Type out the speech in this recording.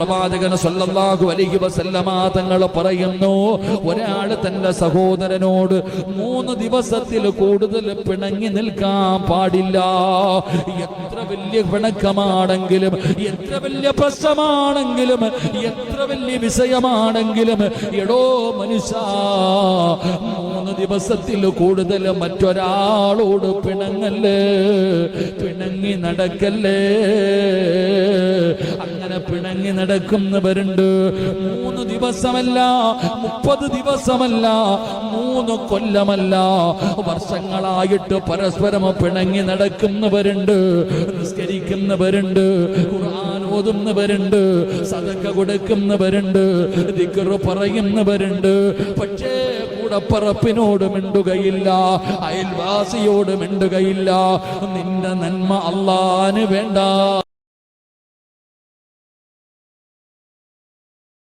പ്രവാചകൻ സല്ലല്ലാഹു അലൈഹി വസല്ലമ തങ്ങൾ പറയുന്നു, ഒരാൾ തന്റെ സഹോദരനോട് 3 ദിവസത്തിൽ കൂടുതൽ പിണങ്ങി നിൽക്കാൻ പാടില്ല. എത്ര വലിയ പിണക്കമാണെങ്കിലും, എത്ര വലിയ പ്രശ്നമാണെങ്കിലും, എത്ര വലിയ വിഷയമാണെങ്കിലും, എടോ മനുഷ്യ, 3 ദിവസത്തിൽ കൂടുതൽ മറ്റൊരാളോട് പിണങ്ങല്ലേ, പിണങ്ങി നടക്കല്ലേ. അങ്ങനെ പിണങ്ങി നടക്കുന്നവരുണ്ട്. 3 ദിവസമല്ല, 30 ദിവസമല്ല, 3 കൊല്ലമല്ല, വർഷങ്ങളായിട്ട് പരസ്പരം പിണങ്ങി നടക്കുന്നവരുണ്ട്. നിസ്കരിക്കുന്നവരുണ്ട്, ഖുർആൻ ഓതുന്നവരുണ്ട്, സദഖ കൊടുക്കുന്നവരുണ്ട്, ദിക്ർ പറയുന്നവരുണ്ട്. പക്ഷേ കൂടപ്പറപ്പിനോട് മിണ്ടുകയില്ല, അയൽവാസിയോട് മിണ്ടുകയില്ല. നിന്റെ നന്മ അല്ലാഹുവിന് വേണ്ട.